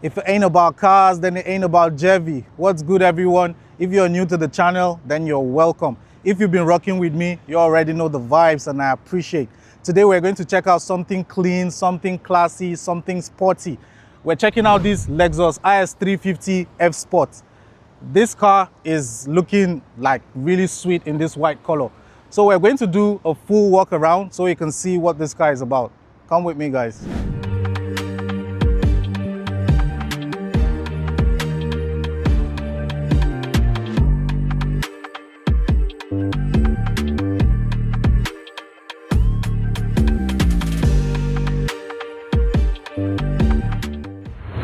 If it ain't about cars, then it ain't about Geveey. What's good, everyone? If you're new to the channel, then you're welcome. If you've been rocking with me, you already know the vibes and I appreciate. Today we're going to check out something clean, something classy, something sporty. We're checking out this Lexus IS350 F Sport. This car is looking like really sweet in this white color. So we're going to do a full walk around so you can see what this car is about. Come with me, guys.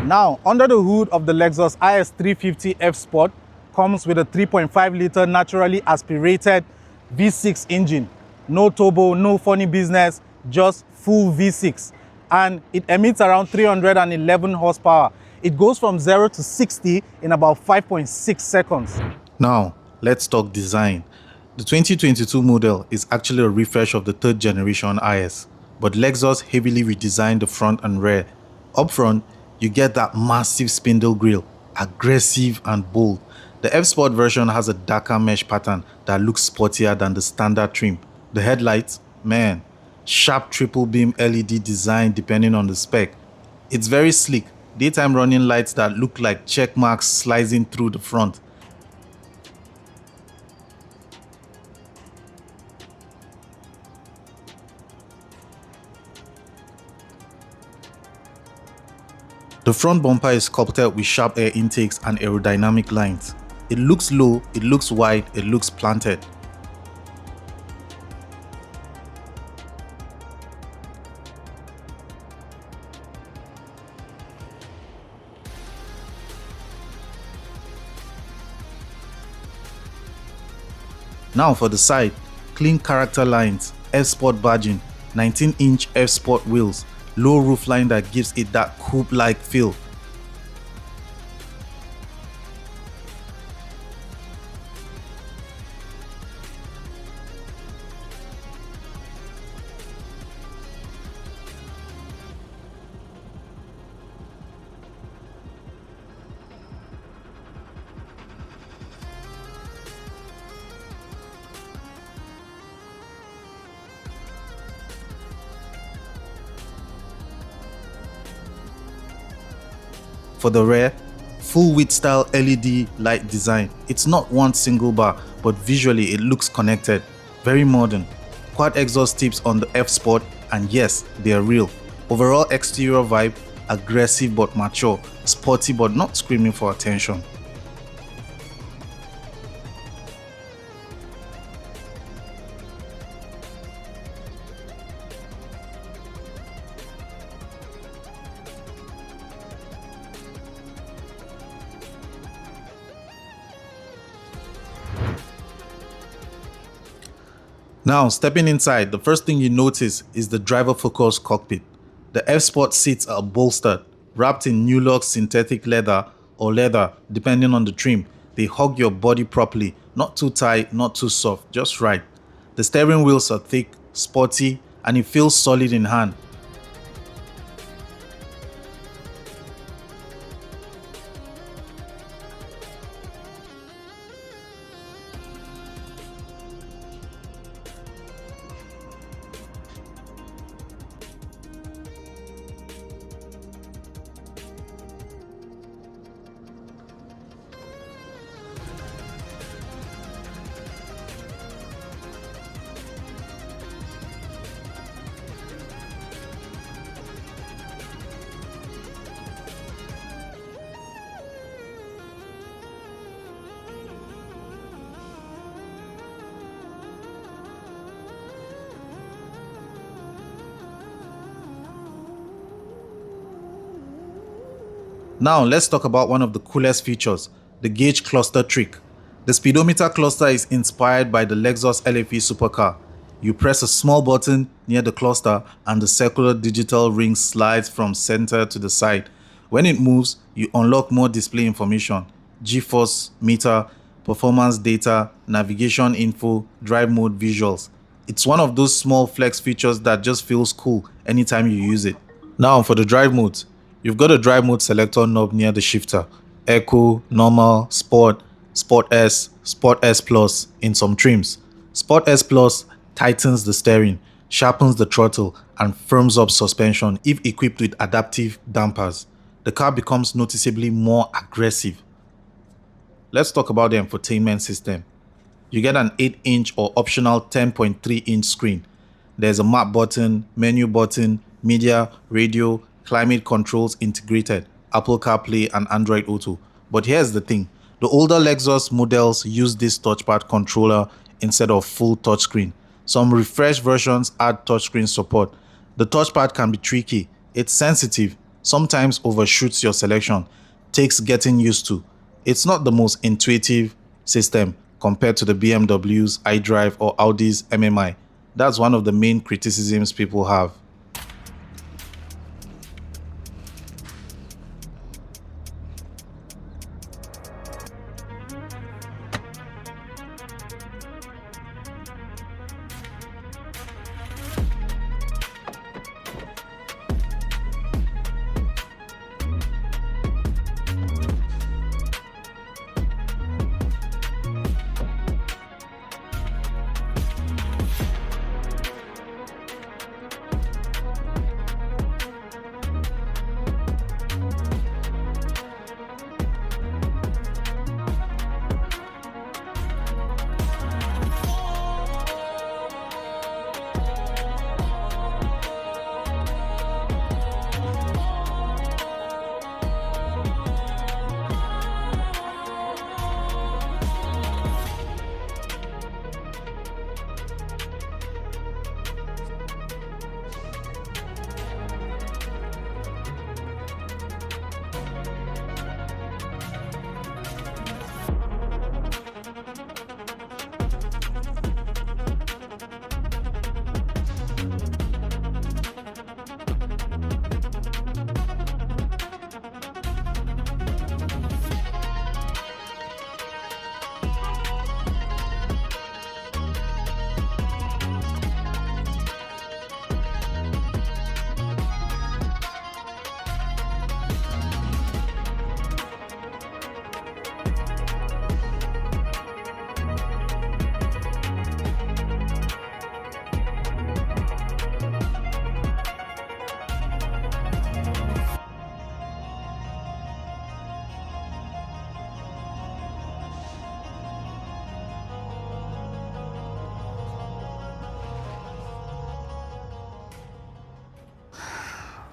Now, under the hood of the Lexus IS350 F Sport comes with a 3.5-liter naturally aspirated V6 engine. No turbo, no funny business, just full V6. And it emits around 311 horsepower. It goes from 0 to 60 in about 5.6 seconds. Now, let's talk design. The 2022 model is actually a refresh of the third generation IS, but Lexus heavily redesigned the front and rear. Up front, you get that massive spindle grille, aggressive and bold. The F Sport version has a darker mesh pattern that looks sportier than the standard trim. The headlights, man, sharp triple beam LED design depending on the spec. It's very sleek, daytime running lights that look like check marks slicing through the front. The front bumper is sculpted with sharp air intakes and aerodynamic lines. It looks low, it looks wide, it looks planted. Now for the side, clean character lines, F Sport badging, 19-inch F Sport wheels, low roofline that gives it that coupe-like feel. For the rear, full width style LED light design. It's not one single bar, but visually it looks connected. Very modern. Quad exhaust tips on the F Sport, and yes, they are real. Overall exterior vibe, aggressive but mature, sporty but not screaming for attention. Now, stepping inside, the first thing you notice is the driver-focused cockpit. The F Sport seats are bolstered, wrapped in Nulux synthetic leather or leather, depending on the trim. They hug your body properly, not too tight, not too soft, just right. The steering wheels are thick, sporty, and it feels solid in hand. Now let's talk about one of the coolest features, the gauge cluster trick. The speedometer cluster is inspired by the Lexus LFE supercar. You press a small button near the cluster and the circular digital ring slides from center to the side. When it moves, you unlock more display information, G-force meter, performance data, navigation info, drive mode visuals. It's one of those small flex features that just feels cool anytime you use it. Now for the drive modes. You've got a drive mode selector knob near the shifter. Eco, Normal, Sport, Sport S Plus in some trims. Sport S Plus tightens the steering, sharpens the throttle, and firms up suspension if equipped with adaptive dampers. The car becomes noticeably more aggressive. Let's talk about the infotainment system. You get an 8-inch or optional 10.3-inch screen. There's a map button, menu button, media, radio, climate controls integrated, Apple CarPlay and Android Auto. But here's the thing, the older Lexus models use this touchpad controller instead of full touchscreen. Some refreshed versions add touchscreen support. The touchpad can be tricky, it's sensitive, sometimes overshoots your selection, takes getting used to. It's not the most intuitive system compared to the BMW's iDrive or Audi's MMI. That's one of the main criticisms people have.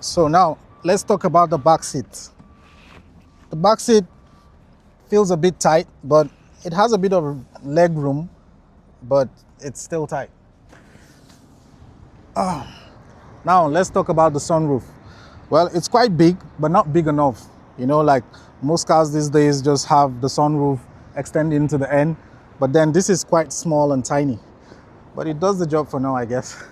So now let's talk about the back seat. The back seat feels a bit tight, but it has a bit of leg room, but it's still tight. Now let's talk about the sunroof. Well, it's quite big, but not big enough. You know, like most cars these days just have the sunroof extending to the end, but then this is quite small and tiny. But it does the job for now, I guess.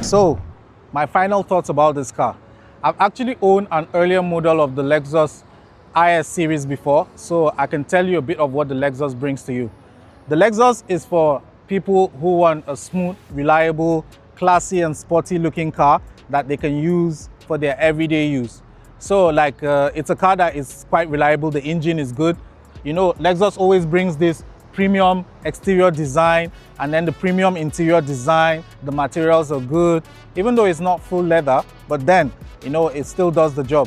So, my final thoughts about this car. I've actually owned an earlier model of the Lexus IS series before, so I can tell you a bit of what the Lexus brings to you. The Lexus is for people who want a smooth, reliable, classy and sporty looking car that they can use for their everyday use. So it's a car that is quite reliable, the engine is good. You know, Lexus always brings this premium exterior design and then the premium interior design. The materials are good, even though it's not full leather, but then, you know, it still does the job.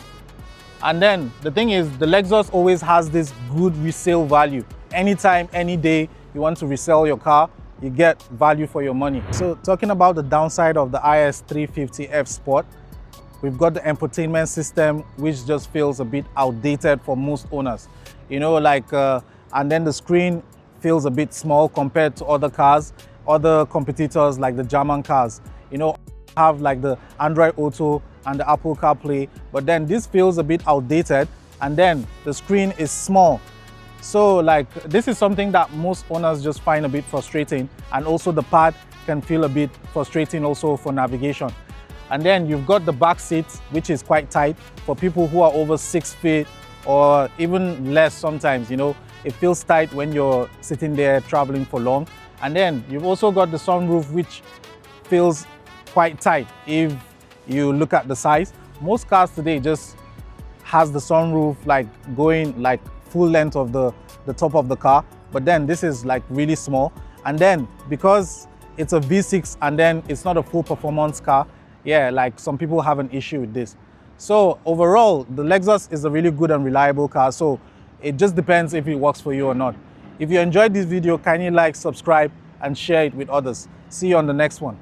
And then the thing is, the Lexus always has this good resale value. anytime, any day you want to resell your car, you get value for your money. So talking about the downside of the IS350 F Sport, we've got the infotainment system, which just feels a bit outdated for most owners. You know, like, and then the screen feels a bit small compared to other cars, other competitors like the German cars. You know, have like the Android Auto and the Apple CarPlay, but then this feels a bit outdated, and then the screen is small. So like, this is something that most owners just find a bit frustrating, and also the pad can feel a bit frustrating also for navigation. And then you've got the back seat, which is quite tight for people who are over 6 feet or even less sometimes. You know, it feels tight when you're sitting there traveling for long. And then you've also got the sunroof, which feels quite tight if you look at the size. Most cars today just has the sunroof like going like full length of the top of the car, but then this is like really small. And then because it's a V6 and then it's not a full performance car, yeah, like some people have an issue with this. So overall, the Lexus is a really good and reliable car, so it just depends if it works for you or not. If you enjoyed this video, kindly like, subscribe, and share it with others. See you on the next one.